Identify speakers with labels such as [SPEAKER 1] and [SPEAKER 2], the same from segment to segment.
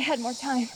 [SPEAKER 1] had more time.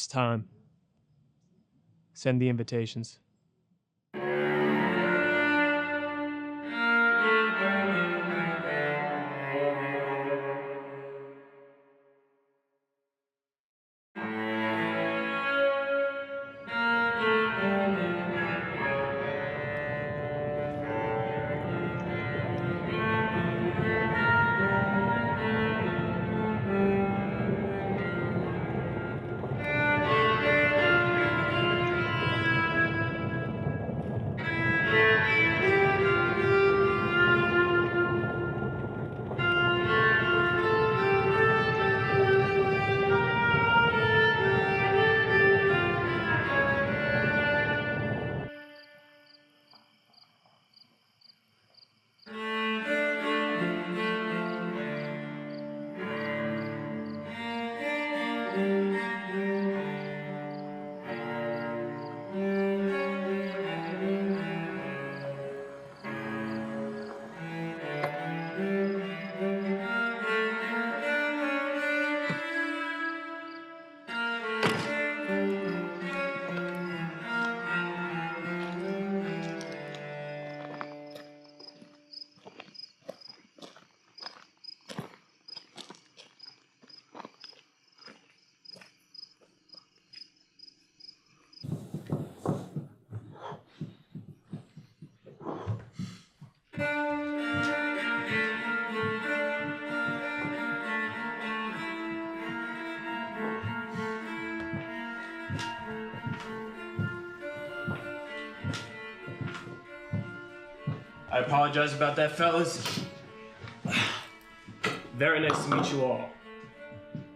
[SPEAKER 2] It's time. Send the invitations. I apologize about that, fellas. Very nice to meet you all.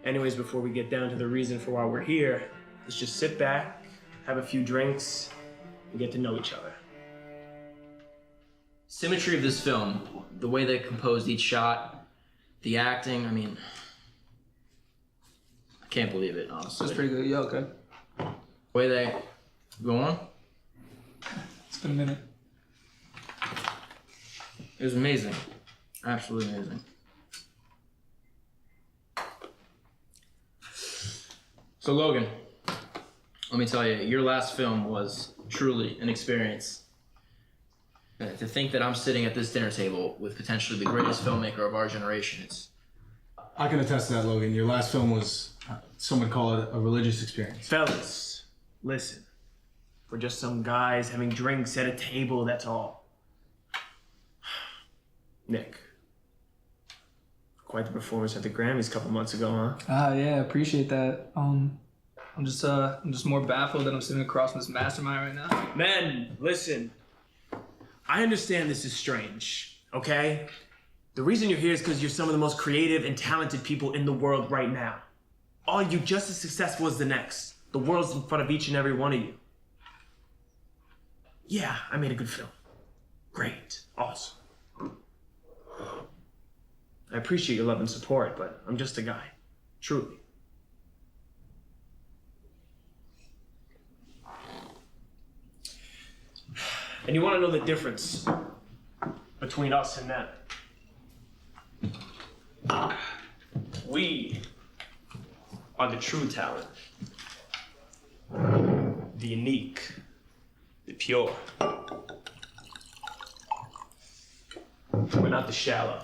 [SPEAKER 2] Anyways, before we get down to the reason for why we're here, let's just sit back, have a few drinks, and get to know each other.
[SPEAKER 3] Symmetry of this film, the way they composed each shot, the acting, I mean, I can't believe it, honestly.
[SPEAKER 4] That's pretty good. Yeah, okay.
[SPEAKER 3] The way they go on,
[SPEAKER 4] It's been a minute.
[SPEAKER 3] it was amazing. Absolutely amazing. So Logan, let me tell you, your last film was truly an experience. To think that I'm sitting at this dinner table with potentially the greatest filmmaker of our generation, it's...
[SPEAKER 5] I can attest to that, Logan. Your last film was, some would call it a religious experience.
[SPEAKER 2] Fellas, listen. We're just some guys having drinks at a table, that's all. Nick, quite the performance at the Grammys a couple months ago, huh?
[SPEAKER 4] Ah, yeah, appreciate that. I'm just more baffled that I'm sitting across from this mastermind right now.
[SPEAKER 2] Men, listen. I understand this is strange, okay? The reason you're here is because you're some of the most creative and talented people in the world right now. All you just as successful as the next. The world's in front of each and every one of you. Yeah, I made a good film. Great. Awesome. I appreciate your love and support, but I'm just a guy. Truly. And you want to know the difference between us and them? We are the true talent. The unique. The pure. We're not the shallow.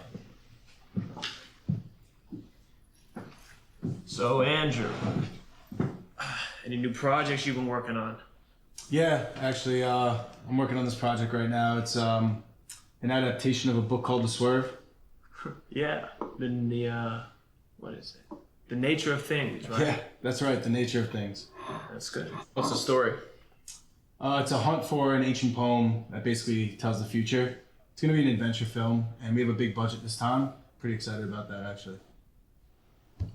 [SPEAKER 2] So, Andrew, any new projects you've been working on?
[SPEAKER 5] Yeah, actually, I'm working on this project right now. It's an adaptation of a book called The Swerve.
[SPEAKER 2] Yeah, what is it? The Nature of Things, right?
[SPEAKER 5] Yeah, that's right, The Nature of Things.
[SPEAKER 2] That's good.
[SPEAKER 3] What's the story?
[SPEAKER 5] It's a hunt for an ancient poem that basically tells the future. It's going to be an adventure film, and we have a big budget this time. Pretty excited about that, actually.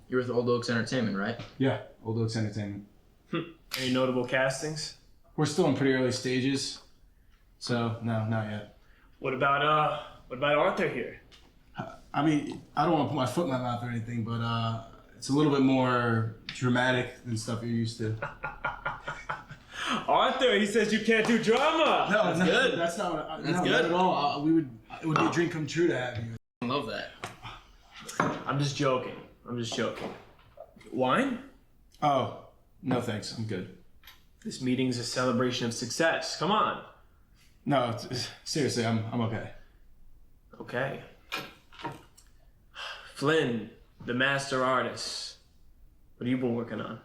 [SPEAKER 3] You're with Old Oaks Entertainment, right?
[SPEAKER 5] Yeah, Old Oaks Entertainment.
[SPEAKER 2] Any notable castings?
[SPEAKER 5] We're still in pretty early stages, so no, not yet.
[SPEAKER 2] What about Arthur here?
[SPEAKER 5] I mean, I don't want to put my foot in my mouth or anything, but it's a little bit more dramatic than stuff you're used to.
[SPEAKER 2] Arthur, he says you can't do drama.
[SPEAKER 5] No,
[SPEAKER 3] That's good.
[SPEAKER 5] That's not what
[SPEAKER 3] That's
[SPEAKER 5] no,
[SPEAKER 3] good.
[SPEAKER 5] not at all. It would be a dream come true to have you.
[SPEAKER 3] I love that.
[SPEAKER 2] I'm just joking. Wine?
[SPEAKER 5] Oh, no thanks. I'm good.
[SPEAKER 2] This meeting's a celebration of success. Come on.
[SPEAKER 5] No, seriously, I'm okay.
[SPEAKER 2] Okay. Flynn, the master artist. What have you been working on?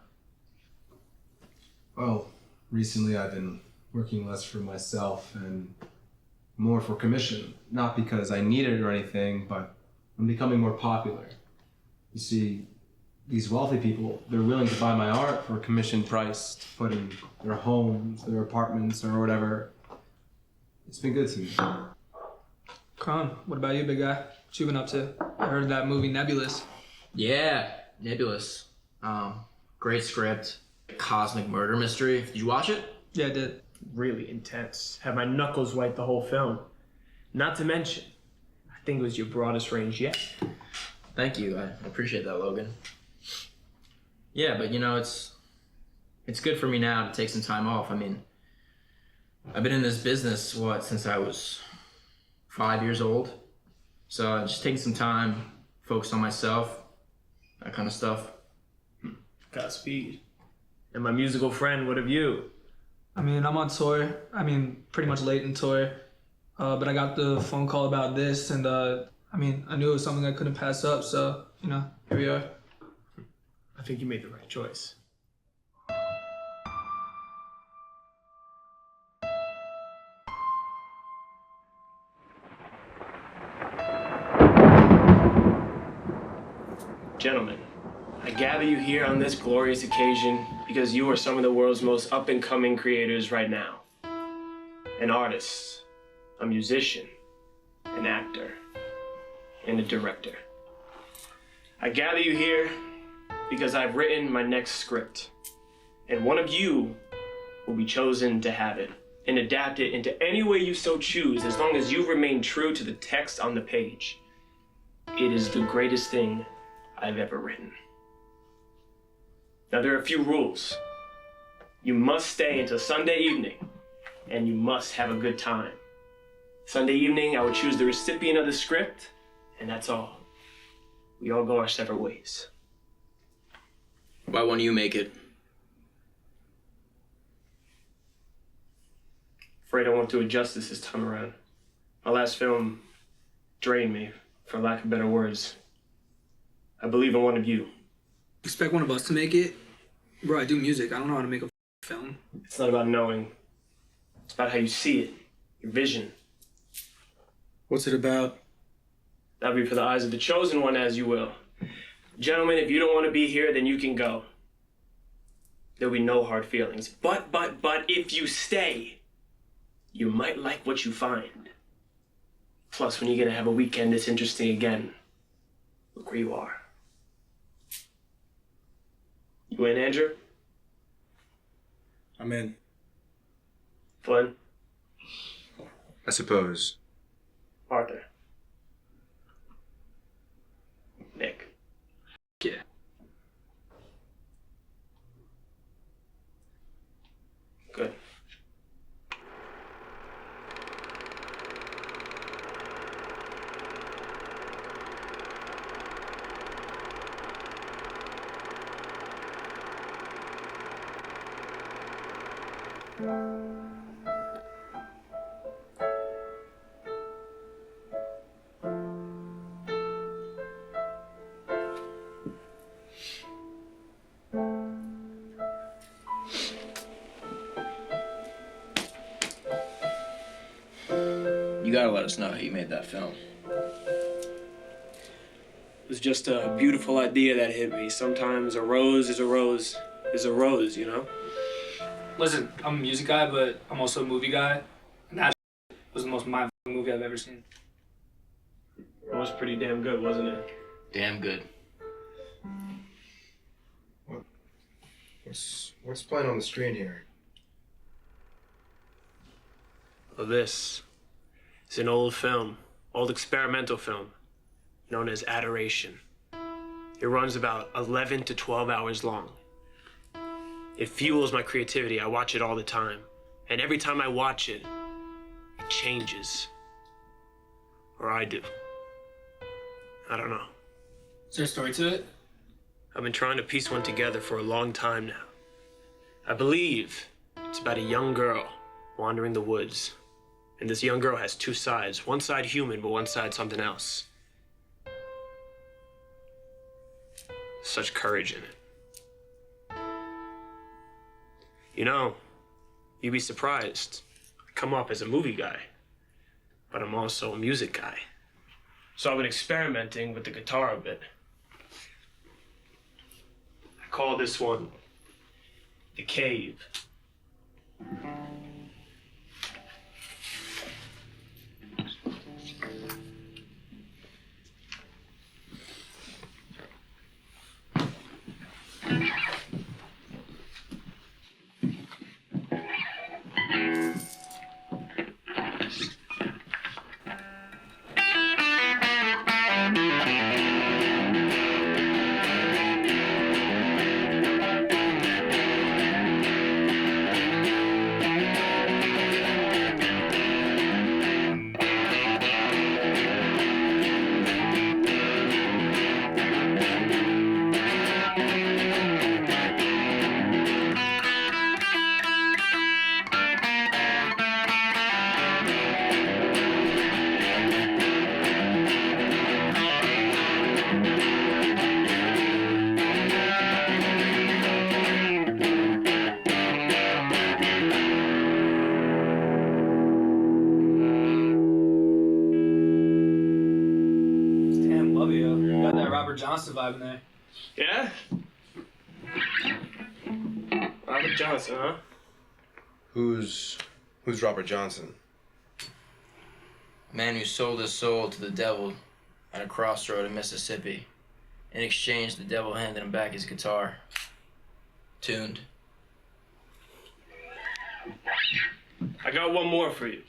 [SPEAKER 1] Well, recently I've been working less for myself and more for commission. Not because I need it or anything, but I'm becoming more popular. You see, these wealthy people, they're willing to buy my art for a commission price to put in their homes, their apartments, or whatever. It's been good to me.
[SPEAKER 4] Kron, what about you, big guy? What you been up to? I heard that movie Nebulous.
[SPEAKER 3] Yeah, Nebulous. Great script. Cosmic murder mystery. Did you watch it?
[SPEAKER 4] Yeah, I did.
[SPEAKER 2] Really intense. Had my knuckles white the whole film. Not to mention, I think it was your broadest range yet.
[SPEAKER 3] Thank you. I appreciate that, Logan. Yeah, but you know, it's good for me now to take some time off. I mean, I've been in this business, since I was 5 years old. So just taking some time, focus on myself, that kind of stuff.
[SPEAKER 2] Godspeed. And my musical friend, what of you?
[SPEAKER 4] I mean, I'm on tour. I mean, pretty much late in tour. But I got the phone call about this, and I mean, I knew it was something I couldn't pass up, so, you know, here we are.
[SPEAKER 2] I think you made the right choice. Gentlemen, I gather you here on this glorious occasion because you are some of the world's most up-and-coming creators right now. An artist, a musician, an actor, and a director. I gather you here because I've written my next script, and one of you will be chosen to have it and adapt it into any way you so choose, as long as you remain true to the text on the page. It is the greatest thing I've ever written. Now, there are a few rules. You must stay until Sunday evening, and you must have a good time. Sunday evening, I will choose the recipient of the script, and that's all. We all go our separate ways.
[SPEAKER 3] Why won't you make it?
[SPEAKER 2] Afraid I won't do it justice this time around. My last film drained me, for lack of better words. I believe in one of you.
[SPEAKER 4] Expect one of us to make it? Bro, I do music. I don't know how to make a film.
[SPEAKER 2] It's not about knowing. It's about how you see it, your vision.
[SPEAKER 1] What's it about?
[SPEAKER 2] That'll be for the eyes of the chosen one, as you will. Gentlemen, if you don't want to be here, then you can go. There'll be no hard feelings. But if you stay, you might like what you find. Plus, when you're gonna have a weekend that's interesting again, look where you are. You in, Andrew?
[SPEAKER 5] I'm in.
[SPEAKER 2] Flynn?
[SPEAKER 1] I suppose.
[SPEAKER 2] Arthur? Nick?
[SPEAKER 4] Yeah.
[SPEAKER 2] Good.
[SPEAKER 3] You gotta let us know how you made that film.
[SPEAKER 2] It was just a beautiful idea that hit me. Sometimes a rose is a rose is a rose, you know?
[SPEAKER 4] Listen, I'm a music guy, but I'm also a movie guy. And that was the most mind-blowing movie I've ever seen.
[SPEAKER 2] It was pretty damn good, wasn't it?
[SPEAKER 3] Damn good.
[SPEAKER 1] What's playing on the screen here?
[SPEAKER 2] Well, this is an old film, old experimental film, known as Adoration. It runs about 11 to 12 hours long. It fuels my creativity. I watch it all the time. And every time I watch it, it changes. Or I do. I don't know.
[SPEAKER 4] Is there a story to it?
[SPEAKER 2] I've been trying to piece one together for a long time now. I believe it's about a young girl wandering the woods. And this young girl has two sides. One side human, but one side something else. Such courage in it. You know, you'd be surprised. I come off as a movie guy, but I'm also a music guy. So I've been experimenting with the guitar a bit. I call this one The Cave.
[SPEAKER 4] Johnson vibe in there.
[SPEAKER 2] Yeah? Robert Johnson, huh?
[SPEAKER 1] Who's Robert Johnson?
[SPEAKER 3] A man who sold his soul to the devil at a crossroad in Mississippi. In exchange, the devil handed him back his guitar. Tuned.
[SPEAKER 2] I got one more for you.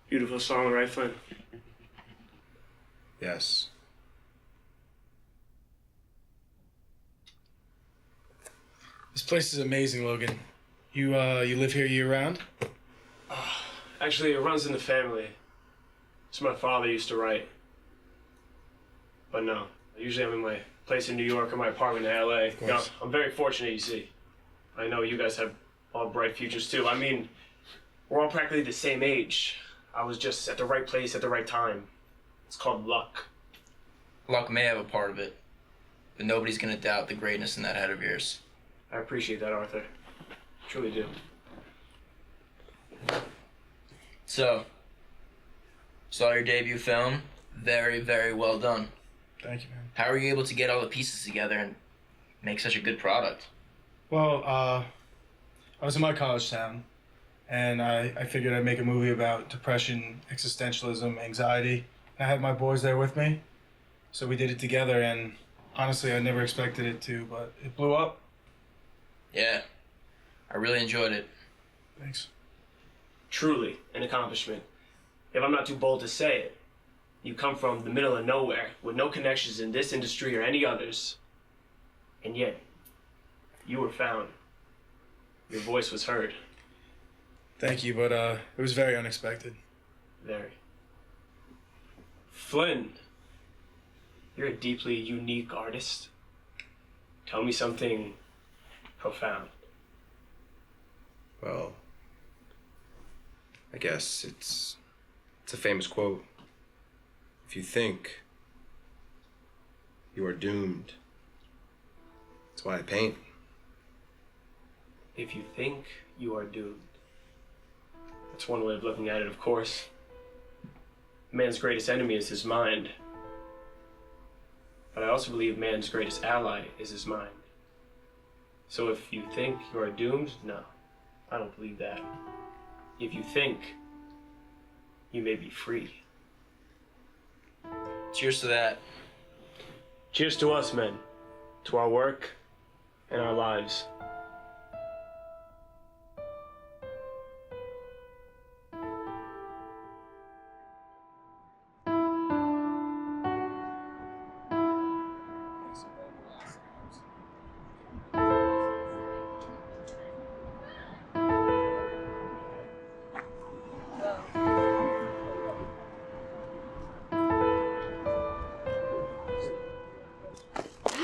[SPEAKER 2] Beautiful song, right, Flynn?
[SPEAKER 1] Yes.
[SPEAKER 5] This place is amazing, Logan. You live here year round?
[SPEAKER 2] Actually, it runs in the family. It's my father used to write. But no, usually I'm in my place in New York or my apartment in LA. You know, I'm very fortunate, you see. I know you guys have all bright futures too. I mean, we're all practically the same age. I was just at the right place at the right time. It's called luck.
[SPEAKER 3] Luck may have a part of it, but nobody's gonna doubt the greatness in that head of yours.
[SPEAKER 2] I appreciate that, Arthur. Truly do.
[SPEAKER 3] So, saw your debut film. Very, very well done.
[SPEAKER 6] Thank you, man.
[SPEAKER 3] How are you able to get all the pieces together and make such a good product?
[SPEAKER 6] Well, I was in my college town, and I figured I'd make a movie about depression, existentialism, anxiety. And I had my boys there with me, so we did it together, and honestly, I never expected it to, but it blew up.
[SPEAKER 3] Yeah, I really enjoyed it.
[SPEAKER 6] Thanks.
[SPEAKER 2] Truly an accomplishment. If I'm not too bold to say it, you come from the middle of nowhere with no connections in this industry or any others, and yet you were found. Your voice was heard.
[SPEAKER 6] Thank you, but it was very unexpected.
[SPEAKER 2] Very. Flynn, you're a deeply unique artist. Tell me something profound.
[SPEAKER 1] Well, I guess it's a famous quote. If you think, you are doomed. That's why I paint.
[SPEAKER 2] If you think, you are doomed. That's one way of looking at it, of course. Man's greatest enemy is his mind. But I also believe man's greatest ally is his mind. So if you think you are doomed, no, I don't believe that. If you think, you may be free.
[SPEAKER 3] Cheers to that.
[SPEAKER 2] Cheers to us, men. To our work and our lives.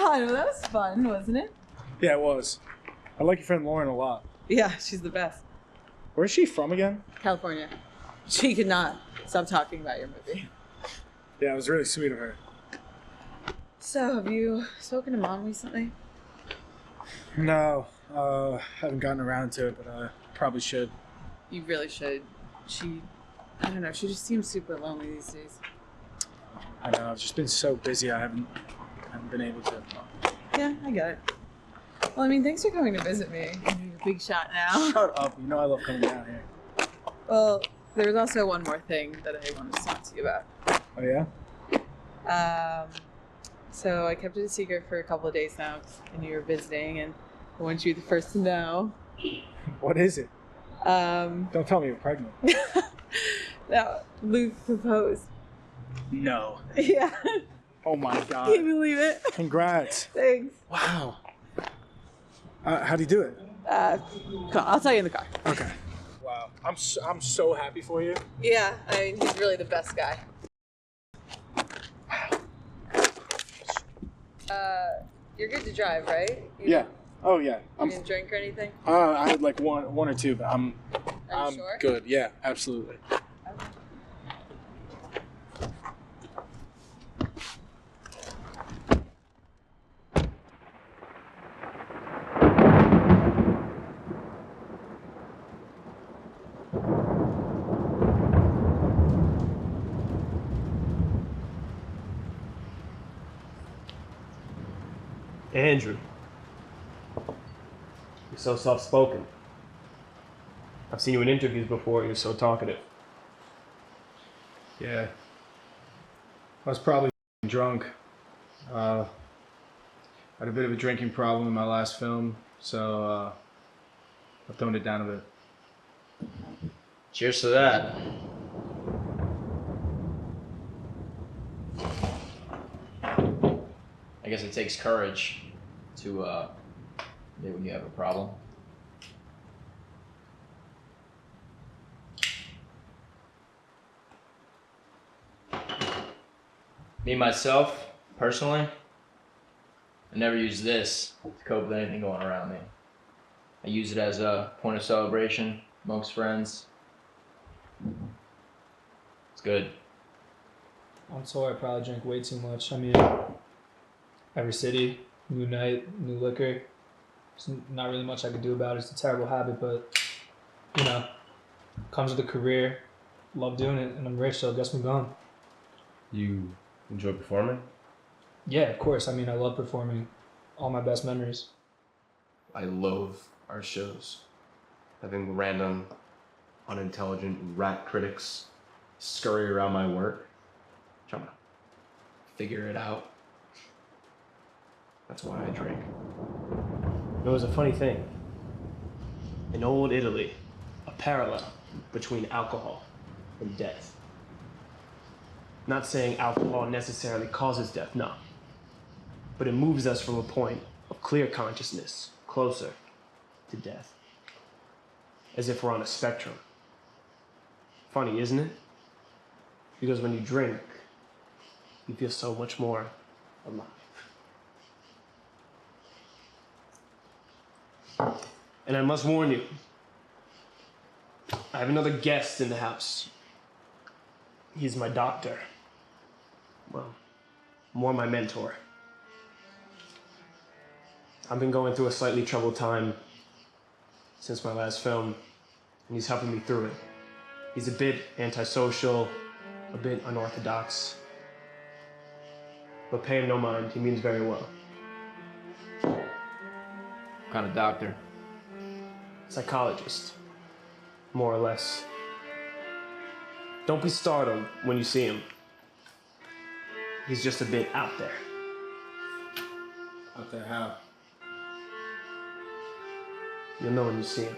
[SPEAKER 7] I know, that was fun, wasn't it?
[SPEAKER 6] Yeah, it was. I like your friend Lauren a lot.
[SPEAKER 7] Yeah, she's the best.
[SPEAKER 6] Where's she from again?
[SPEAKER 7] California. She could not stop talking about your movie.
[SPEAKER 6] Yeah, it was really sweet of her.
[SPEAKER 7] So, have you spoken to Mom recently?
[SPEAKER 6] No, haven't gotten around to it, but I probably should.
[SPEAKER 7] You really should. I don't know, she just seems super lonely these days.
[SPEAKER 6] I know, I've just been so busy, I haven't been able to.
[SPEAKER 7] Yeah, I get it. Well, I mean, thanks for coming to visit me. You're a big shot now.
[SPEAKER 6] Shut up, you know I love coming down here.
[SPEAKER 7] Well, there was also one more thing that I wanted to talk to you about.
[SPEAKER 6] Oh yeah?
[SPEAKER 7] So I kept it a secret for a couple of days now, and you were visiting, and I want you to be the first to know.
[SPEAKER 6] What is it? Don't tell me you're pregnant.
[SPEAKER 7] That Luke proposed.
[SPEAKER 6] No.
[SPEAKER 7] Yeah.
[SPEAKER 6] Oh my god.
[SPEAKER 7] Can you believe it?
[SPEAKER 6] Congrats.
[SPEAKER 7] Thanks.
[SPEAKER 6] Wow. How'd he do it?
[SPEAKER 7] I'll tell you in the car.
[SPEAKER 6] Okay. Wow. I'm so happy for you.
[SPEAKER 7] Yeah, I mean, he's really the best guy. You're good to drive, right?
[SPEAKER 6] Yeah. Oh yeah.
[SPEAKER 7] You didn't drink or anything?
[SPEAKER 6] I had like one or two, but I'm
[SPEAKER 7] sure?
[SPEAKER 6] good. Yeah, absolutely.
[SPEAKER 2] Andrew, you're so soft-spoken. I've seen you in interviews before, you're so talkative.
[SPEAKER 5] Yeah. I was probably drunk. I had a bit of a drinking problem in my last film, so I've toned it down a bit.
[SPEAKER 3] Cheers to that. I guess it takes courage to admit when you have a problem. Me, myself, personally, I never use this to cope with anything going around me. I use it as a point of celebration amongst friends. It's good.
[SPEAKER 4] On tour, I probably drink way too much. I mean, every city, new night, new liquor. There's not really much I can do about it. It's a terrible habit, but, you know, comes with a career. Love doing it, and I'm rich, so I guess I'm gone.
[SPEAKER 1] You enjoy performing?
[SPEAKER 4] Yeah, of course. I mean, I love performing. All my best memories.
[SPEAKER 1] I loathe our shows. Having random, unintelligent rat critics scurry around my work, trying to figure it out. That's why I drink.
[SPEAKER 2] It was a funny thing. In old Italy, a parallel between alcohol and death. Not saying alcohol necessarily causes death, no. But it moves us from a point of clear consciousness closer to death. As if we're on a spectrum. Funny, isn't it? Because when you drink, you feel so much more alive. And I must warn you, I have another guest in the house. He's my doctor. Well, more my mentor. I've been going through a slightly troubled time since my last film, and he's helping me through it. He's a bit antisocial, a bit unorthodox. But pay him no mind, he means very well.
[SPEAKER 3] What kind of doctor?
[SPEAKER 2] Psychologist, more or less. Don't be startled when you see him. He's just a bit out there.
[SPEAKER 5] Out there how?
[SPEAKER 2] You'll know when you see him.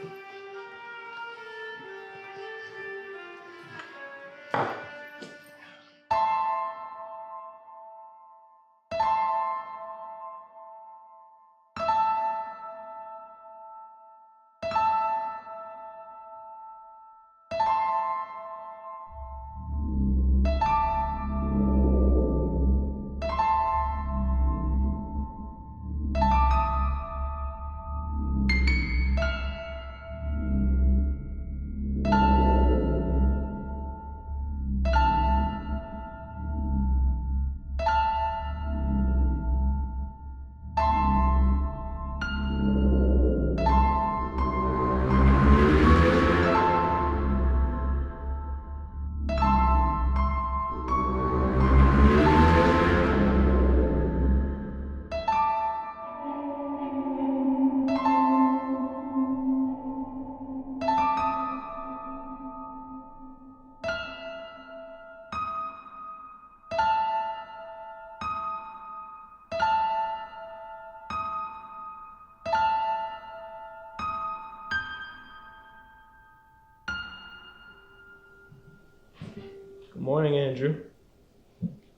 [SPEAKER 2] Good morning, Andrew.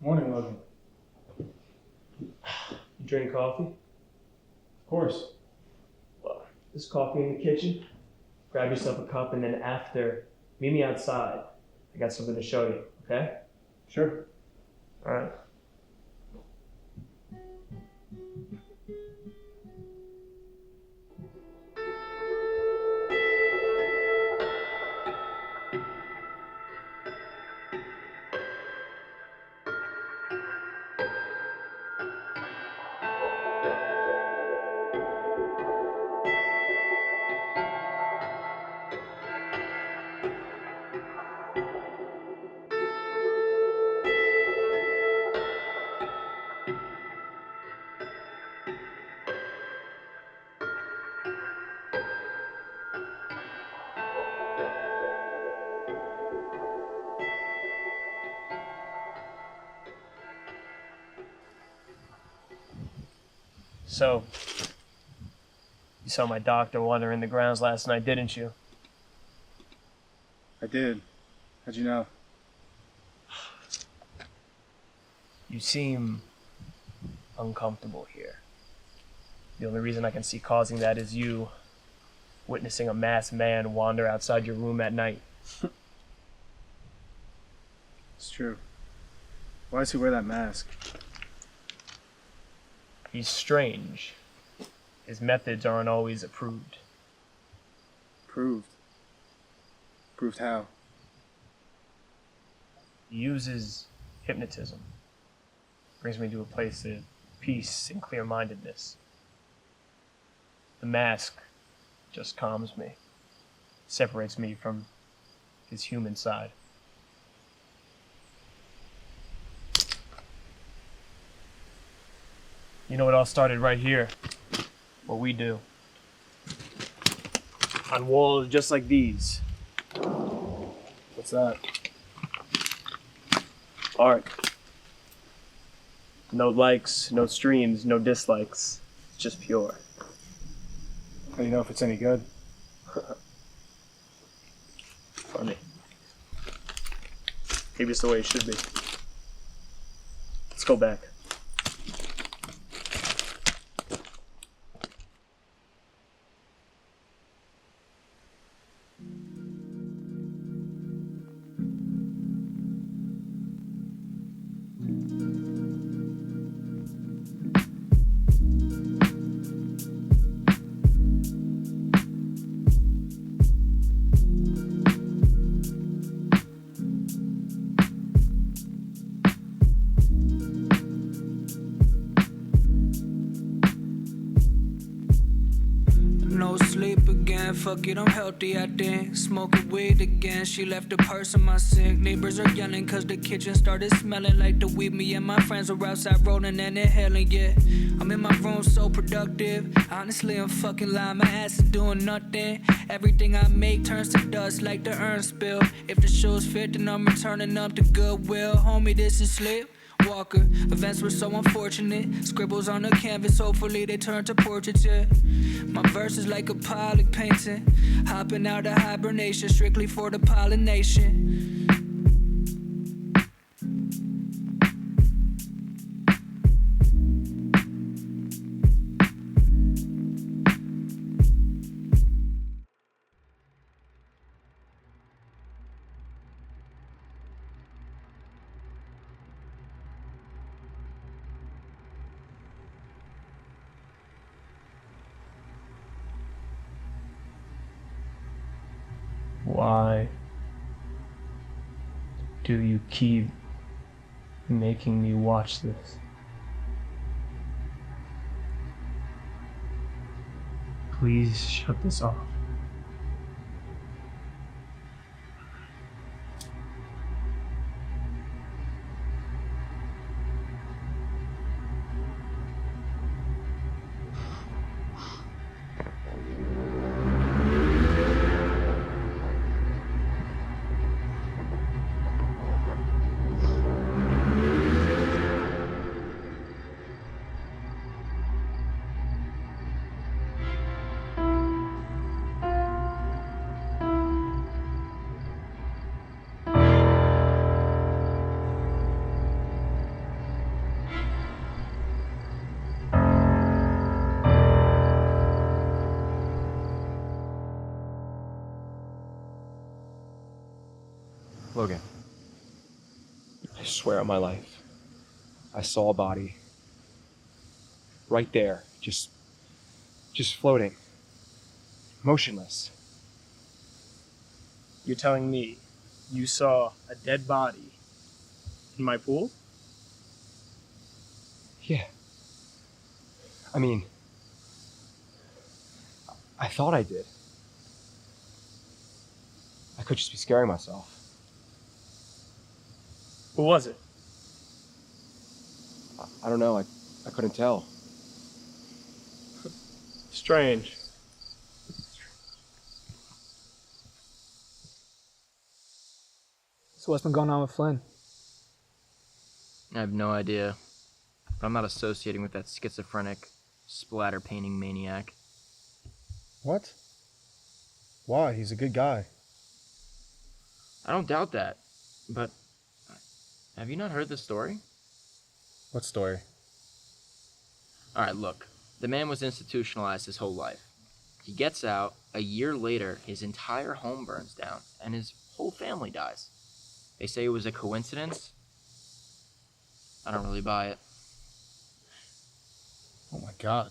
[SPEAKER 5] Morning, Logan.
[SPEAKER 2] You drink coffee?
[SPEAKER 5] Of course.
[SPEAKER 2] Well, there's coffee in the kitchen. Grab yourself a cup, and then after, meet me outside. I got something to show you, okay?
[SPEAKER 5] Sure.
[SPEAKER 2] All right. So, you saw my doctor wandering the grounds last night, didn't you?
[SPEAKER 5] I did. How'd you know?
[SPEAKER 2] You seem uncomfortable here. The only reason I can see causing that is you witnessing a masked man wander outside your room at night.
[SPEAKER 5] It's true.
[SPEAKER 6] Why does he wear that mask?
[SPEAKER 2] He's strange. His methods aren't always approved.
[SPEAKER 6] Proved. Proved how?
[SPEAKER 2] He uses hypnotism. Brings me to a place of peace and clear-mindedness. The mask just calms me. Separates me from his human side. You know, it all started right here. What we do. On walls just like these.
[SPEAKER 6] What's that?
[SPEAKER 2] Art. No likes, no streams, no dislikes. It's just pure.
[SPEAKER 6] How do you know if it's any good?
[SPEAKER 2] Funny. Maybe it's the way it should be. Let's go back.
[SPEAKER 8] No sleep again, fuck it, I'm healthy, I think. Smoking weed again, she left the purse in my sink. Neighbors are yelling cause the kitchen started smelling like the weed. Me and my friends are outside rolling and inhaling, yeah. I'm in my room so productive. Honestly, I'm fucking lying, my ass is doing nothing. Everything I make turns to dust like the urn spill. If the shoes fit, then I'm returning up to Goodwill. Homie, this is sleep. Walker. Events were so unfortunate. Scribbles on the canvas, hopefully they turn to portraits, yeah. My verse is like a Pollock painting. Hopping out of hibernation, strictly for the pollination.
[SPEAKER 2] Why do you keep making me watch this? Please shut this off.
[SPEAKER 9] Logan, I swear on my life, I saw a body right there, just floating, motionless.
[SPEAKER 2] You're telling me you saw a dead body in my pool?
[SPEAKER 9] Yeah. I mean, I thought I did. I could just be scaring myself.
[SPEAKER 2] Who was it?
[SPEAKER 9] I don't know, I couldn't tell.
[SPEAKER 2] Strange.
[SPEAKER 4] So what's been going on with Flynn?
[SPEAKER 3] I have no idea. But I'm not associating with that schizophrenic, splatter painting maniac.
[SPEAKER 6] What? Why? He's a good guy.
[SPEAKER 3] I don't doubt that. But have you not heard the story?
[SPEAKER 6] What story?
[SPEAKER 3] Alright, look. The man was institutionalized his whole life. He gets out, a year later, his entire home burns down, and his whole family dies. They say it was a coincidence. I don't really buy it.
[SPEAKER 5] Oh my God.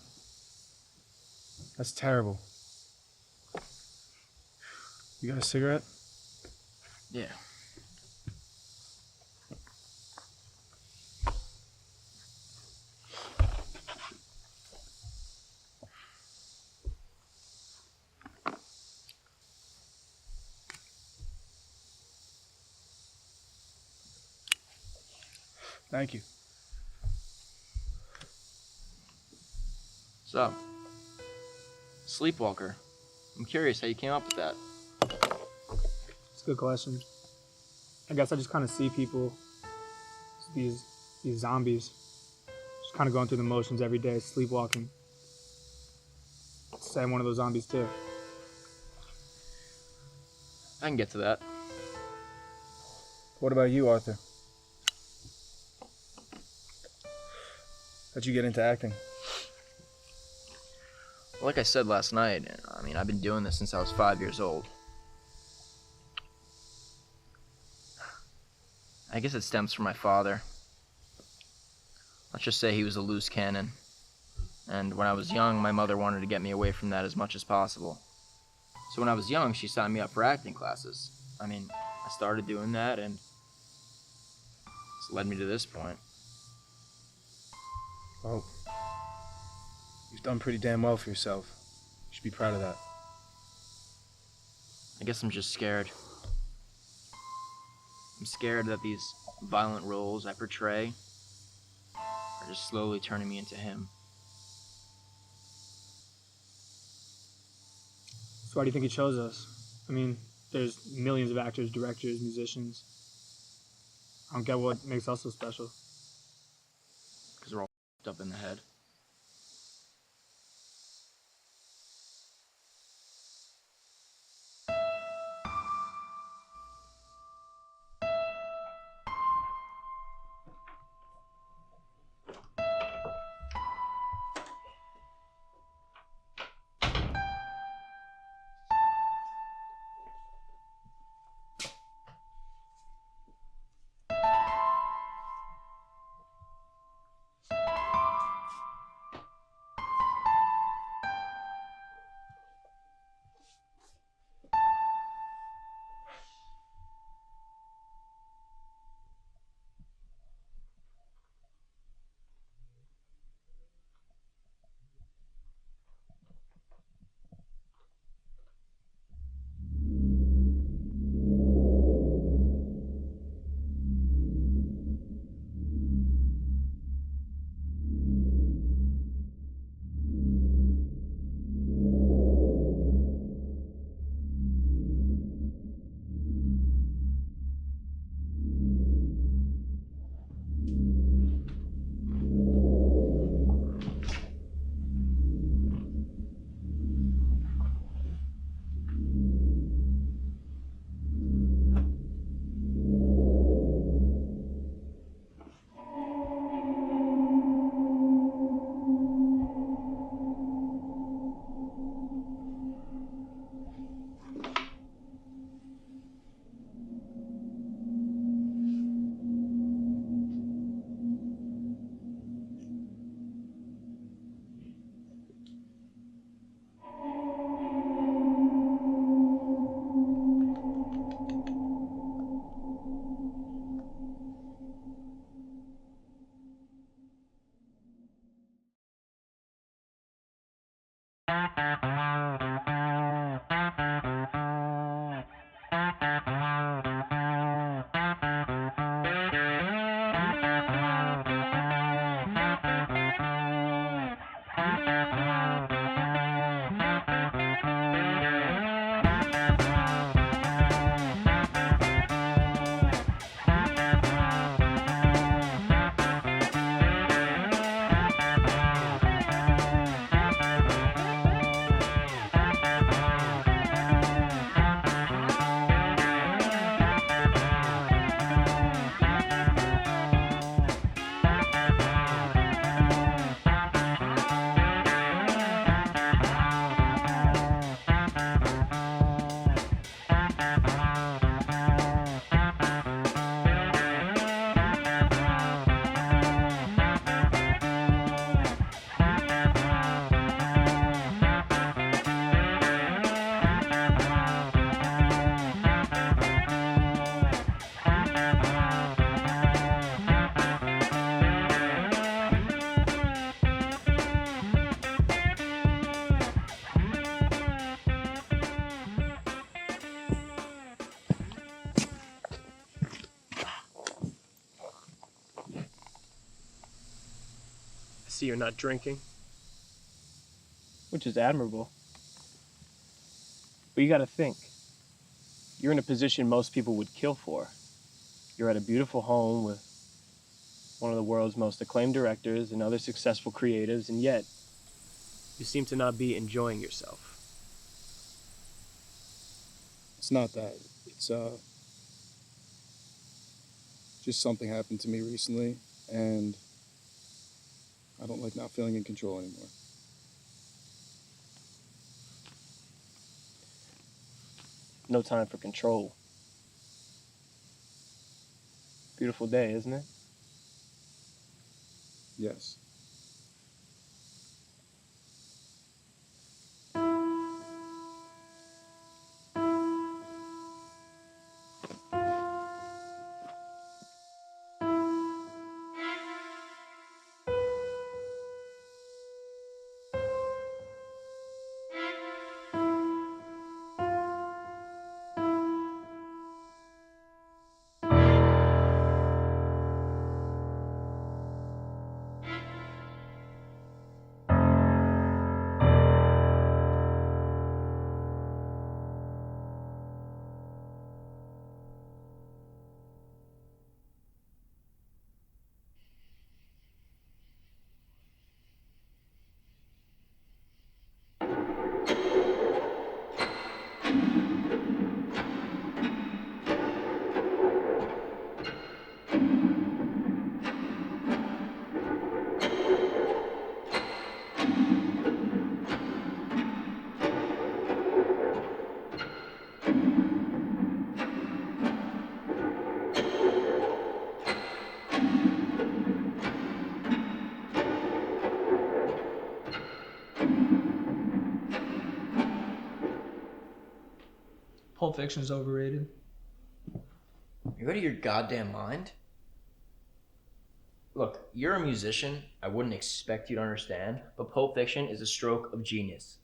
[SPEAKER 5] That's terrible. You got a cigarette?
[SPEAKER 3] Yeah.
[SPEAKER 5] Thank you.
[SPEAKER 3] So, Sleepwalker. I'm curious how you came up with that.
[SPEAKER 4] It's a good question. I guess I just kind of see people, these zombies, just kind of going through the motions every day, sleepwalking. Say I'm one of those zombies too.
[SPEAKER 3] I can get to that.
[SPEAKER 5] What about you, Arthur? How'd you get into acting?
[SPEAKER 3] Like I said last night, I mean, I've been doing this since I was 5 years old. I guess it stems from my father. Let's just say he was a loose cannon. And when I was young, my mother wanted to get me away from that as much as possible. So when I was young, she signed me up for acting classes. I mean, I started doing that, and it's led me to this point.
[SPEAKER 5] Well, you've done pretty damn well for yourself. You should be proud of that.
[SPEAKER 3] I guess I'm just scared. I'm scared that these violent roles I portray are just slowly turning me into him.
[SPEAKER 4] So why do you think he chose us? I mean, there's millions of actors, directors, musicians. I don't get what makes us so special.
[SPEAKER 3] Because we're all up in the head.
[SPEAKER 2] see you're not drinking.
[SPEAKER 10] Which is admirable. But you gotta think. You're in a position most people would kill for. You're at a beautiful home with one of the world's most acclaimed directors and other successful creatives, and yet you seem to not be enjoying yourself.
[SPEAKER 6] It's not that. It's just something happened to me recently, and I don't like not feeling in control anymore.
[SPEAKER 10] No time for control. Beautiful day, isn't it?
[SPEAKER 6] Yes.
[SPEAKER 4] Pulp Fiction is overrated.
[SPEAKER 3] You're out of your goddamn mind? Look, you're a musician. I wouldn't expect you to understand, but Pulp Fiction is a stroke of genius.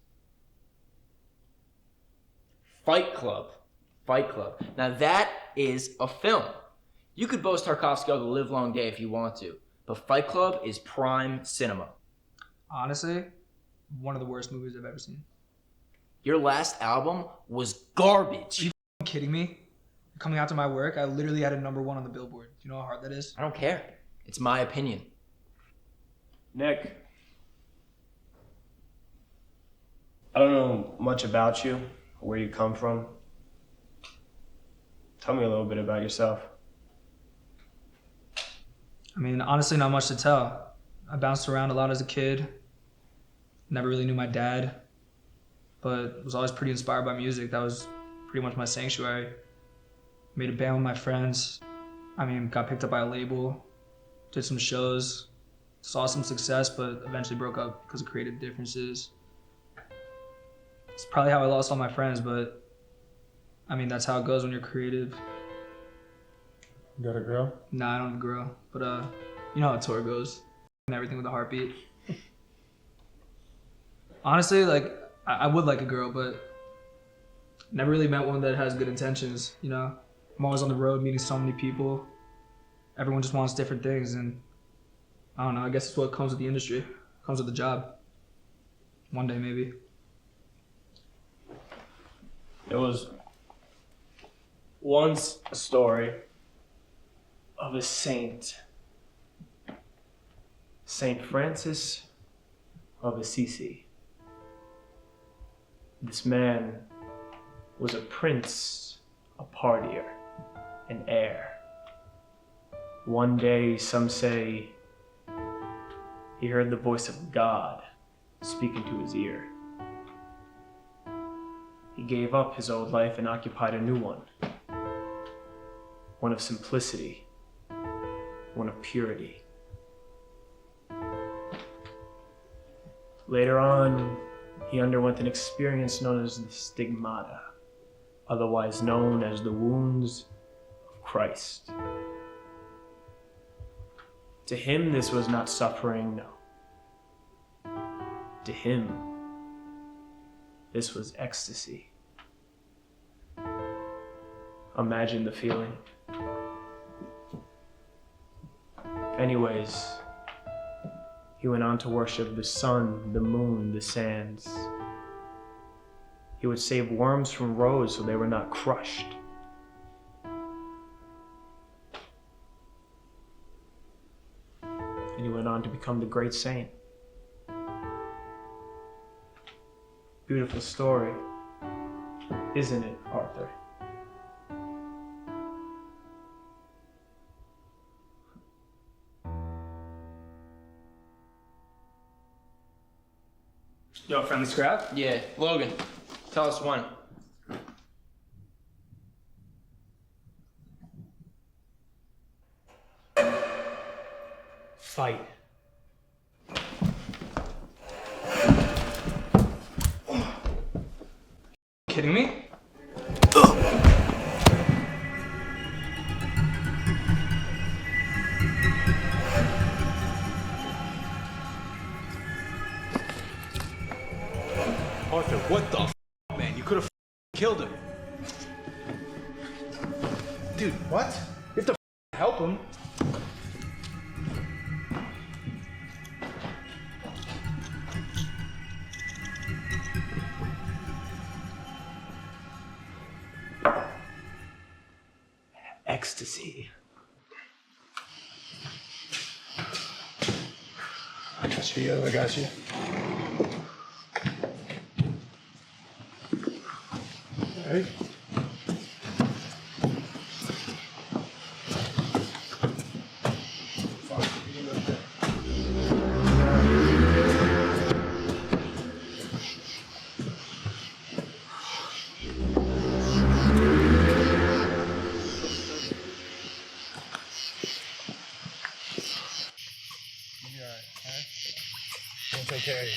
[SPEAKER 3] Fight Club. Fight Club. Now that is a film. You could boast Tarkovsky all the livelong day if you want to, but Fight Club is prime cinema.
[SPEAKER 4] Honestly, one of the worst movies I've ever seen.
[SPEAKER 3] Your last album was garbage.
[SPEAKER 4] Are you kidding me? Coming out to my work, I literally had a #1 on the Billboard. Do you know how hard that is?
[SPEAKER 3] I don't care. It's my opinion.
[SPEAKER 2] Nick, I don't know much about you or where you come from. Tell me a little bit about yourself.
[SPEAKER 4] I mean, honestly, not much to tell. I bounced around a lot as a kid. Never really knew my dad, but was always pretty inspired by music. That was pretty much my sanctuary. Made a band with my friends. I mean, got picked up by a label, did some shows, saw some success, but eventually broke up because of creative differences. It's probably how I lost all my friends, but I mean, that's how it goes when you're creative.
[SPEAKER 6] You got a girl?
[SPEAKER 4] Nah, I don't have a girl, but you know how a tour goes and everything with a heartbeat. Honestly, like, I would like a girl, but never really met one that has good intentions, you know? I'm always on the road meeting so many people. Everyone just wants different things, and I don't know, I guess it's what comes with the industry, comes with the job. One day, maybe.
[SPEAKER 2] There was once a story of a saint, Saint Francis of Assisi. This man was a prince, a partier, an heir. One day, some say, he heard the voice of God speaking to his ear. He gave up his old life and occupied a new one of simplicity, one of purity. Later on, he underwent an experience known as the stigmata, otherwise known as the wounds of Christ. To him, this was not suffering, no. To him, this was ecstasy. Imagine the feeling. Anyways, He went on to worship the sun, the moon, the sands. He would save worms from rows so they were not crushed. And he went on to become the great saint. Beautiful story, isn't it, Arthur?
[SPEAKER 4] Yo, friendly scrap?
[SPEAKER 3] Yeah, Logan, tell us when.
[SPEAKER 4] Fight. Kidding me?
[SPEAKER 5] Arthur, what the man? You could have killed him. Dude, what? You have to help him.
[SPEAKER 2] Ecstasy.
[SPEAKER 5] I got you, yo. I got you. All right. It's okay.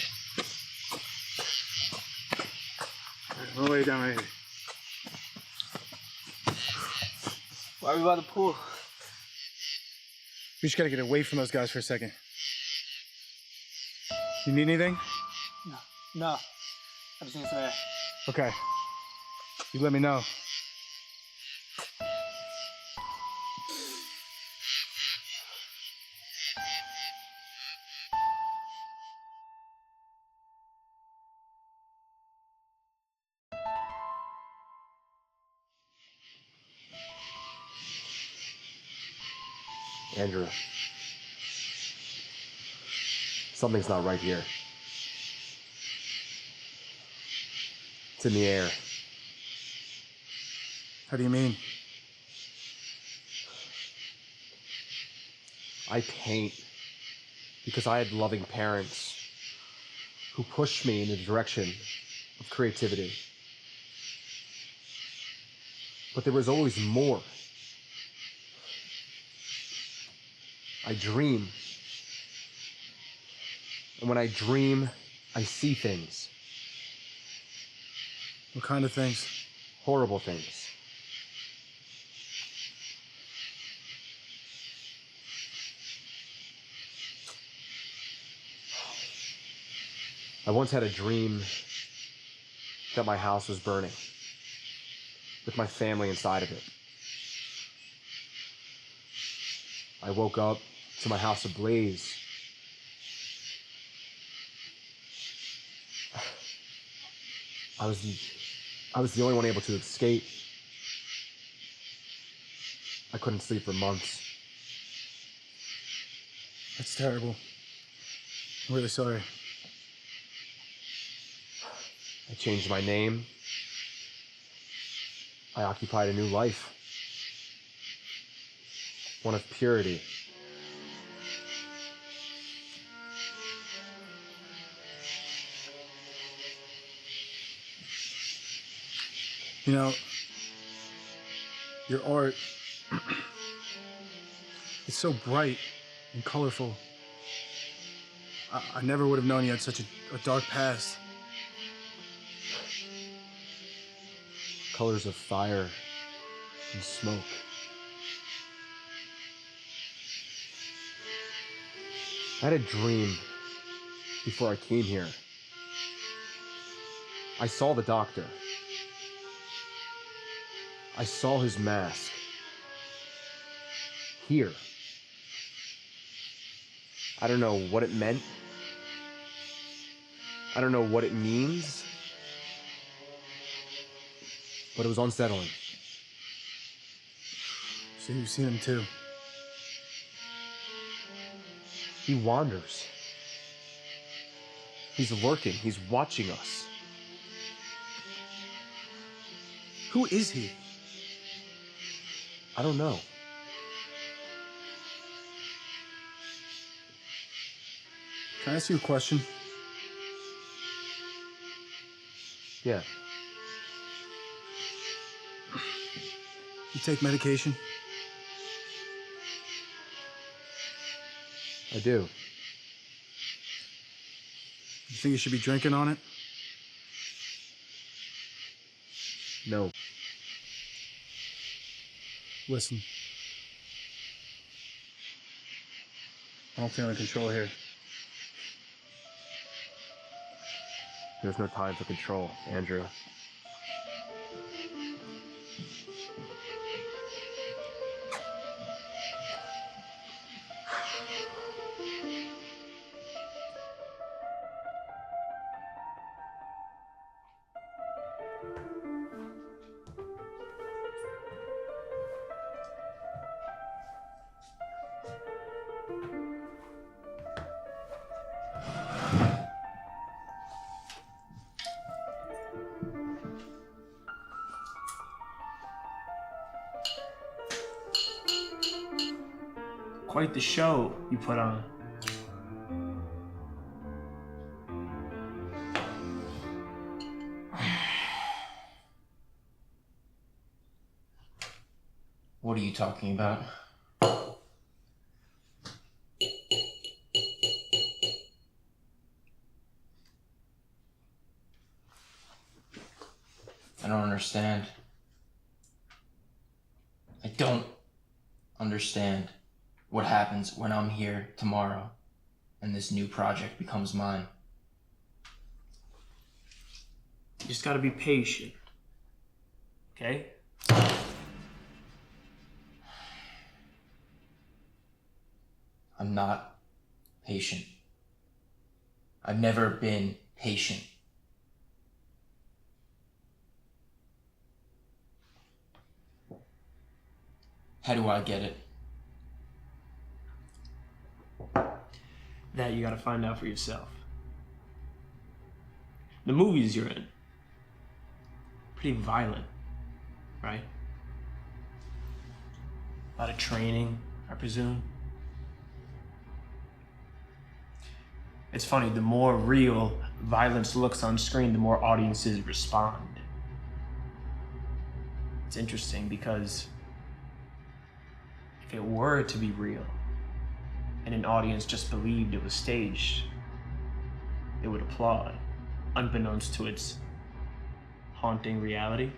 [SPEAKER 5] We'll lay down right here.
[SPEAKER 4] Why are we by the pool?
[SPEAKER 5] We just gotta get away from those guys for a second. You need anything?
[SPEAKER 4] No. I just need some air.
[SPEAKER 5] Okay. You let me know.
[SPEAKER 9] Andrew, something's not right here. It's in the air.
[SPEAKER 5] How do you mean?
[SPEAKER 9] I paint because I had loving parents who pushed me in the direction of creativity. But there was always more. I dream. And when I dream, I see things.
[SPEAKER 5] What kind of things?
[SPEAKER 9] Horrible things. I once had a dream that my house was burning, with my family inside of it. I woke up to my house ablaze. I was the only one able to escape. I couldn't sleep for months.
[SPEAKER 5] That's terrible. I'm really sorry.
[SPEAKER 9] I changed my name. I occupied a new life. One of purity.
[SPEAKER 5] You know, your art is so bright and colorful. I never would have known you had such a dark past.
[SPEAKER 9] Colors of fire and smoke. I had a dream before I came here. I saw the doctor. I saw his mask. Here. I don't know what it meant. I don't know what it means. But it was unsettling.
[SPEAKER 6] So you've seen him too.
[SPEAKER 9] He wanders. He's lurking. He's watching us.
[SPEAKER 6] Who is he?
[SPEAKER 9] I don't know.
[SPEAKER 6] Can I ask you a question?
[SPEAKER 9] Yeah.
[SPEAKER 6] You take medication?
[SPEAKER 9] I do.
[SPEAKER 6] You think you should be drinking on it?
[SPEAKER 9] No.
[SPEAKER 6] Listen. I don't feel in control here.
[SPEAKER 9] There's no time for control, Andrew.
[SPEAKER 2] Quite the show you put on.
[SPEAKER 3] What are you talking about? I don't understand. I don't understand what happens when I'm here tomorrow and this new project becomes mine.
[SPEAKER 2] You just gotta be patient. Okay?
[SPEAKER 3] I'm not patient. I've never been patient. How do I get it?
[SPEAKER 2] That you gotta find out for yourself. The movies you're in, pretty violent, right? A lot of training, I presume. It's funny, the more real violence looks on screen, the more audiences respond. It's interesting because if it were to be real and an audience just believed it was staged, they would applaud, unbeknownst to its haunting reality.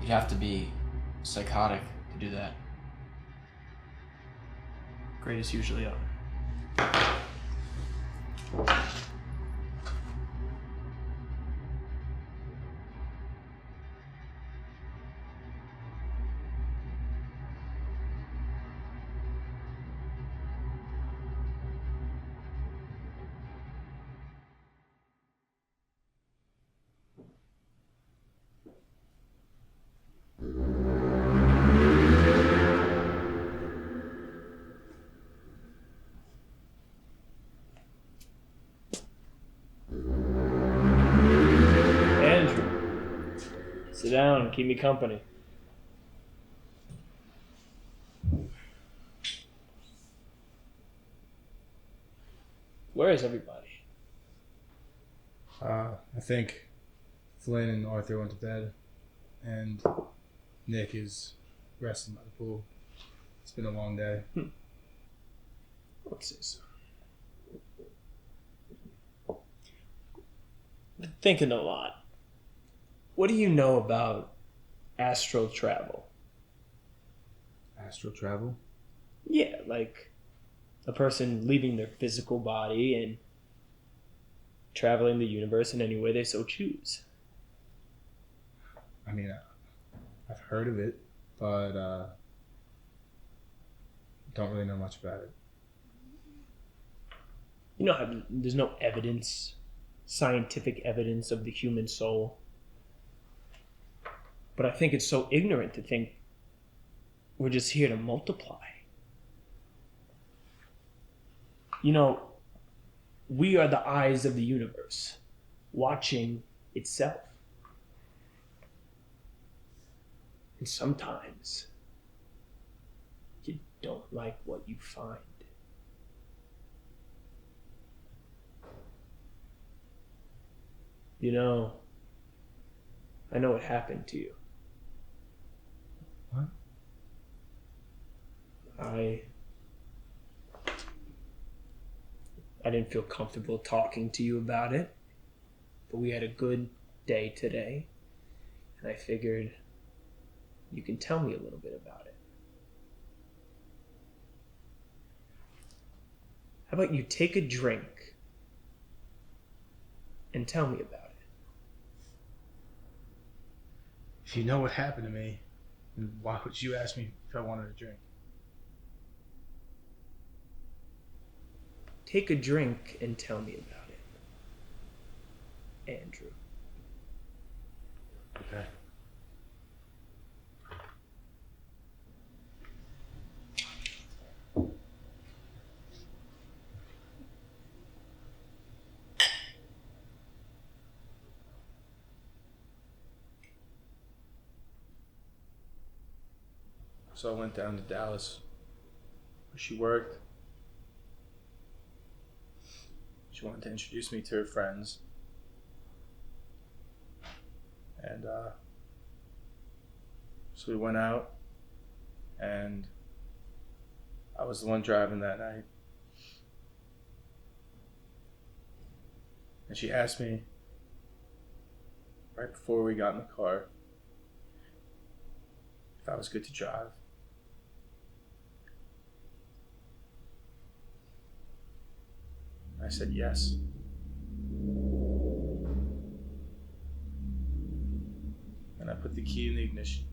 [SPEAKER 3] You'd have to be psychotic to do that.
[SPEAKER 2] Greatest usually are. Andrew, sit down and keep me company. Where is everybody?
[SPEAKER 5] I think Flynn and Arthur went to bed, and Nick is resting by the pool. It's been a long day.
[SPEAKER 2] Let's see. Been thinking a lot. What do you know about astral travel?
[SPEAKER 5] Astral travel?
[SPEAKER 2] Yeah, like a person leaving their physical body and traveling the universe in any way they so choose.
[SPEAKER 5] I mean, I've heard of it. but don't really know much about it.
[SPEAKER 11] You know how there's no evidence, scientific evidence of the human soul? But I think it's so ignorant to think we're just here to multiply. You know, we are the eyes of the universe, watching itself. And sometimes you don't like what you find. You know, I know what happened to you.
[SPEAKER 5] What?
[SPEAKER 11] I didn't feel comfortable talking to you about it, but we had a good day today, and I figured you can tell me a little bit about it. How about you take a drink and tell me about it?
[SPEAKER 5] If you know what happened to me, then why would you ask me if I wanted a drink?
[SPEAKER 11] Take a drink and tell me about it, Andrew.
[SPEAKER 5] Okay. So I went down to Dallas, where she worked. She wanted to introduce me to her friends. And so we went out, and I was the one driving that night. And she asked me, right before we got in the car, if I was good to drive. I said yes. And I put the key in the ignition.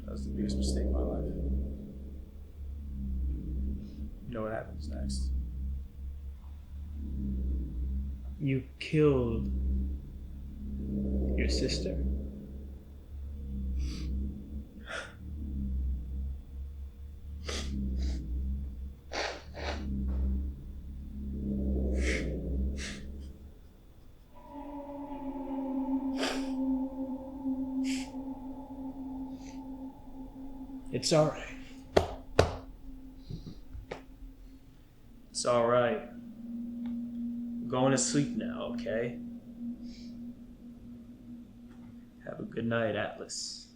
[SPEAKER 5] That was the biggest mistake of my life. You know what happens next?
[SPEAKER 11] You killed your sister? It's all right. It's all right. I'm going to sleep now, okay? Have a good night, Atlas.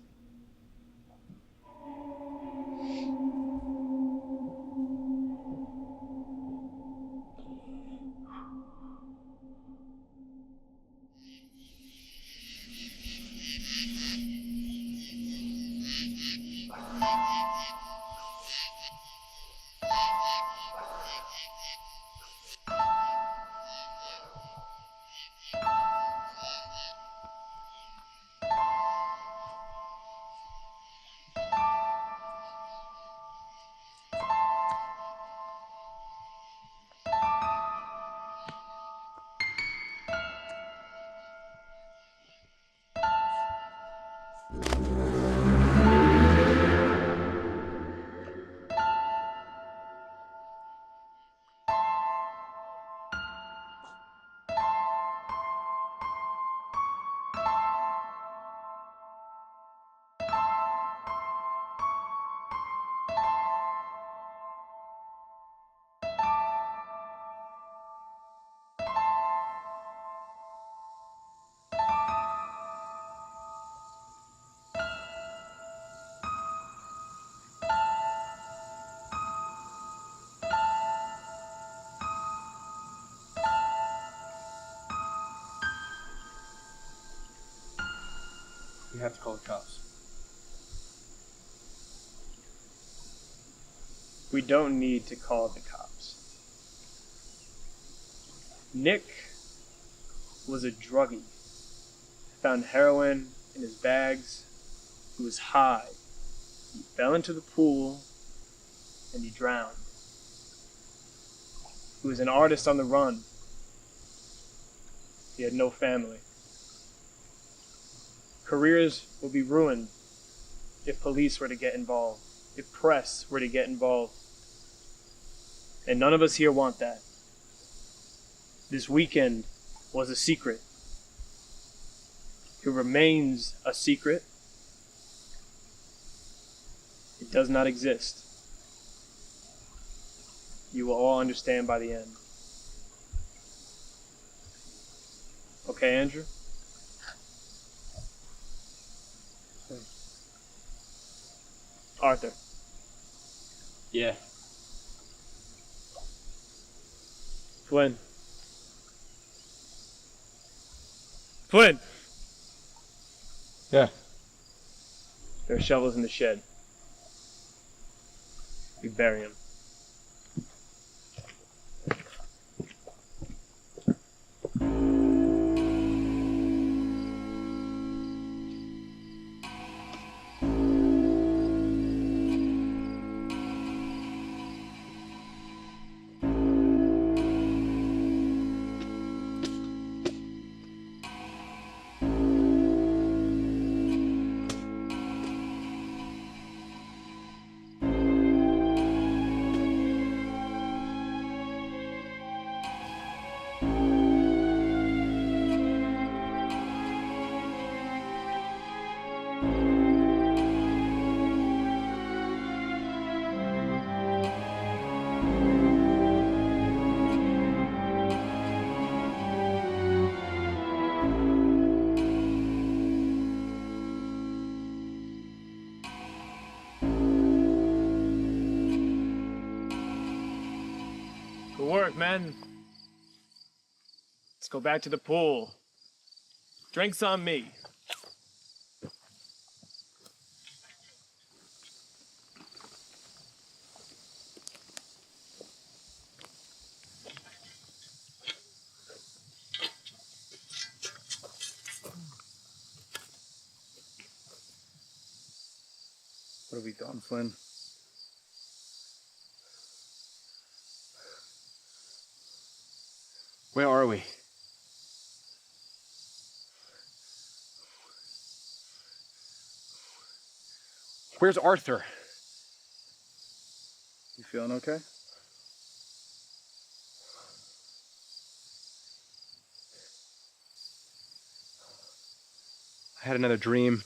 [SPEAKER 5] You have to call the cops.
[SPEAKER 10] We don't need to call the cops. Nick was a druggie found heroin in his bags. He was high. He fell into the pool and he drowned. He was an artist on the run. He had no family. Careers would be ruined if police were to get involved, if press were to get involved. And none of us here want that. This weekend was a secret. It remains a secret. It does not exist. You will all understand by the end. Okay, Andrew? Arthur.
[SPEAKER 11] Yeah.
[SPEAKER 10] Flynn. Flynn!
[SPEAKER 5] Yeah.
[SPEAKER 10] There are shovels in the shed. We bury them. Good work, men. Let's go back to the pool. Drinks on me.
[SPEAKER 5] What have we done, Flynn?
[SPEAKER 9] Where are we? Where's Arthur?
[SPEAKER 5] You feeling okay?
[SPEAKER 9] I had another dream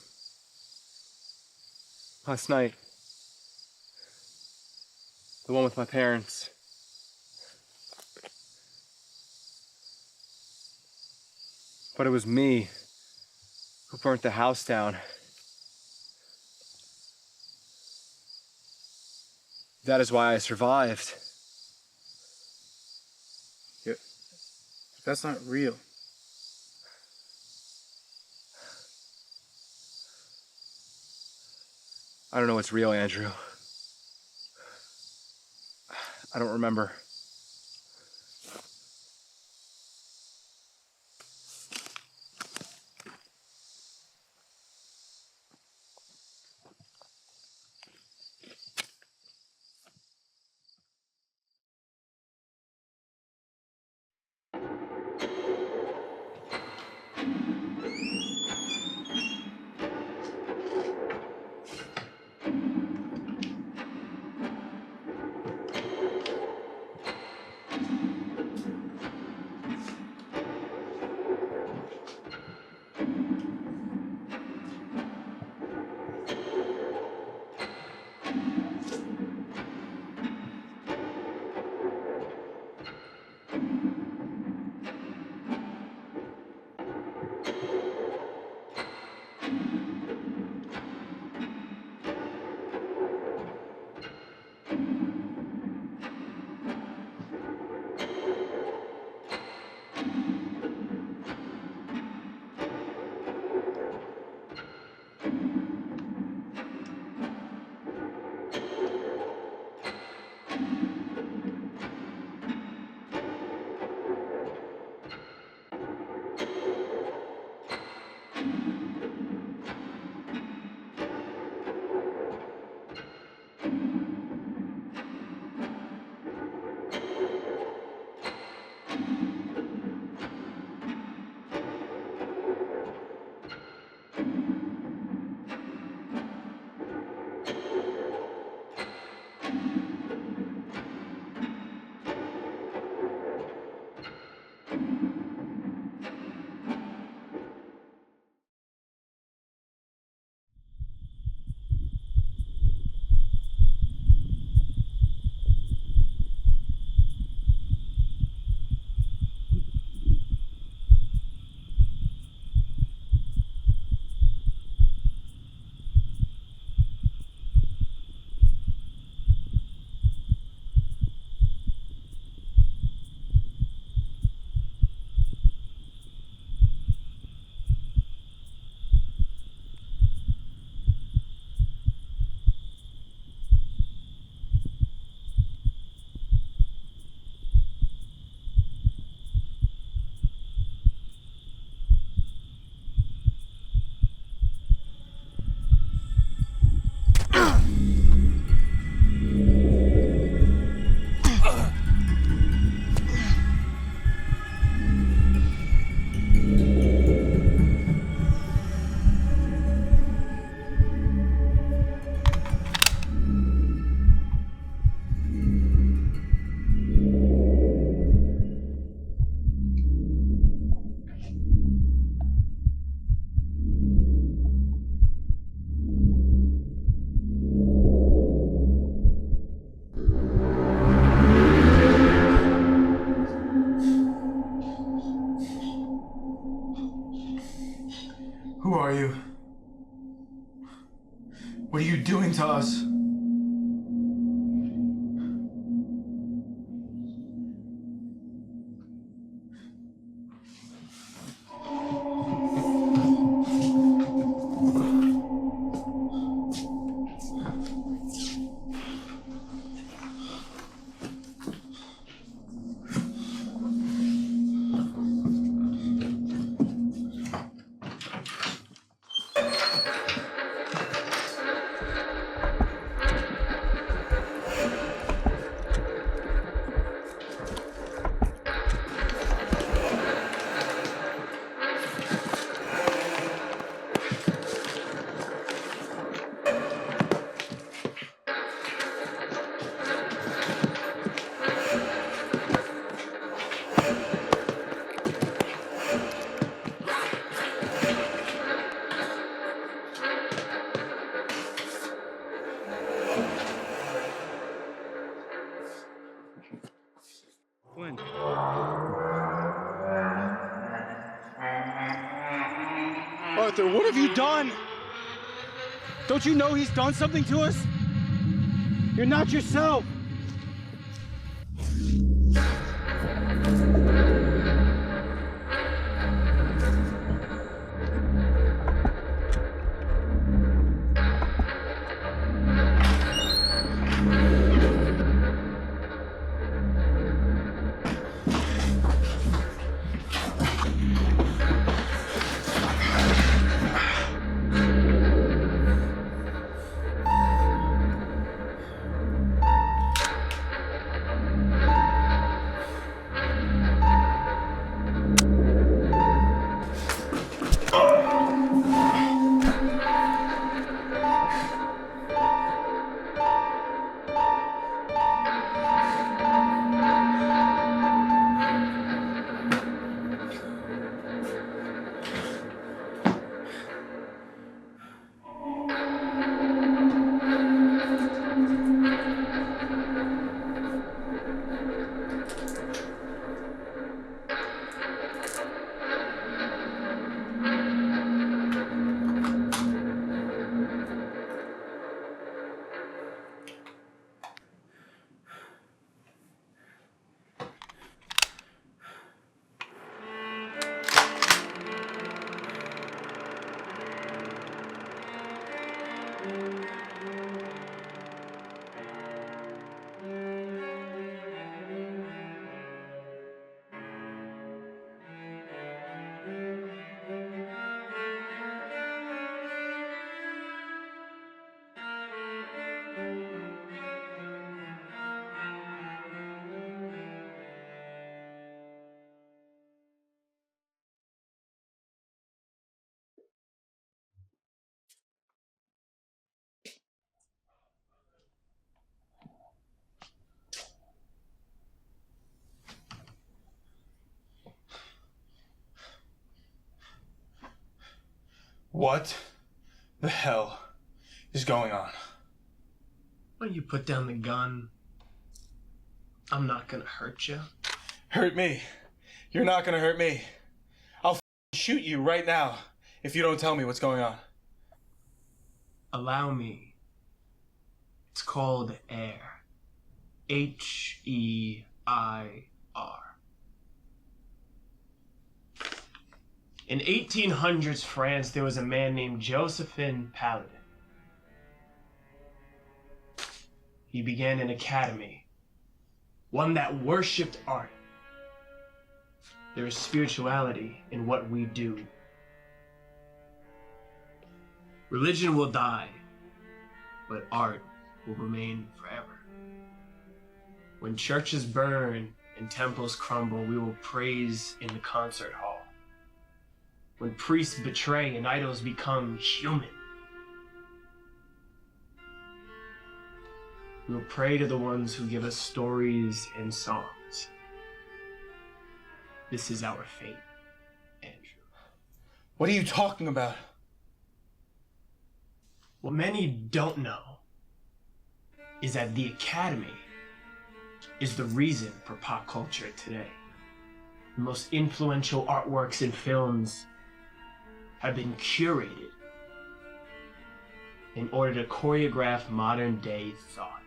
[SPEAKER 9] last night. The one with my parents. But it was me who burnt the house down. That is why I survived.
[SPEAKER 5] That's not real.
[SPEAKER 9] I don't know what's real, Andrew. I don't remember.
[SPEAKER 6] Who are you? What are you doing to us?
[SPEAKER 12] Arthur, what have you done? Don't you know he's done something to us? You're not yourself.
[SPEAKER 6] What the hell is going on?
[SPEAKER 2] Why don't you put down the gun? I'm not gonna hurt you.
[SPEAKER 6] Hurt me? You're not gonna hurt me. I'll shoot you right now if you don't tell me what's going on.
[SPEAKER 2] Allow me. It's called Heir. Heir. In 1800s France, there was a man named Josephine Paladin. He began an academy, one that worshipped art. There is spirituality in what we do. Religion will die, but art will remain forever. When churches burn and temples crumble, we will praise in the concert hall. When priests betray and idols become human, we will pray to the ones who give us stories and songs. This is our fate, Andrew.
[SPEAKER 6] What are you talking about?
[SPEAKER 2] What many don't know is that the Academy is the reason for pop culture today. The most influential artworks and films have been curated in order to choreograph modern day thought.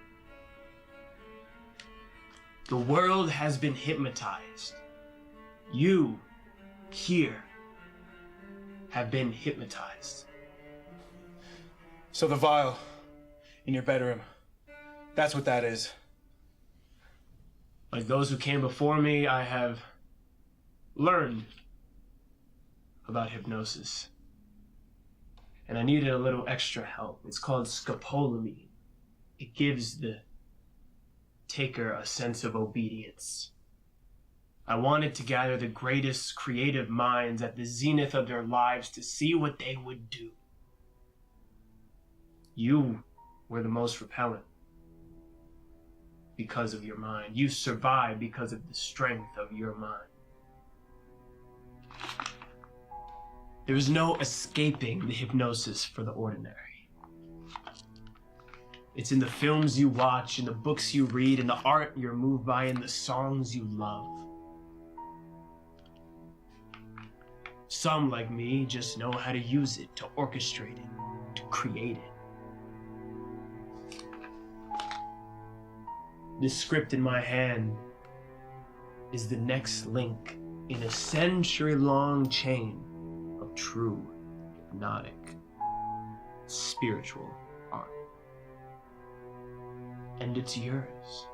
[SPEAKER 2] The world has been hypnotized. You, here, have been hypnotized.
[SPEAKER 6] So the vial in your bedroom, that's what that is.
[SPEAKER 2] Like those who came before me, I have learned about hypnosis. And I needed a little extra help. It's called scopolamine. It gives the taker a sense of obedience. I wanted to gather the greatest creative minds at the zenith of their lives to see what they would do. You were the most repellent because of your mind. You survived because of the strength of your mind. There is no escaping the hypnosis for the ordinary. It's in the films you watch, in the books you read, in the art you're moved by, in the songs you love. Some, like me, just know how to use it, to orchestrate it, to create it. This script in my hand is the next link in a century-long chain of true, hypnotic, spiritual art. And it's yours.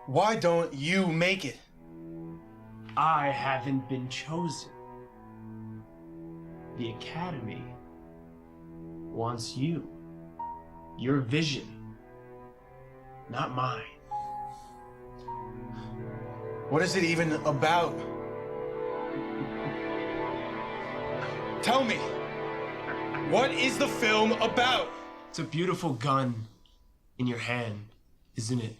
[SPEAKER 6] Why don't you make it?
[SPEAKER 2] I haven't been chosen. The Academy wants you. Your vision, not mine.
[SPEAKER 6] What is it even about? Tell me, what is the film about?
[SPEAKER 2] It's a beautiful gun in your hand, isn't it?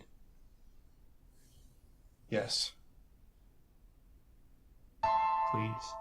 [SPEAKER 6] Yes.
[SPEAKER 2] Please.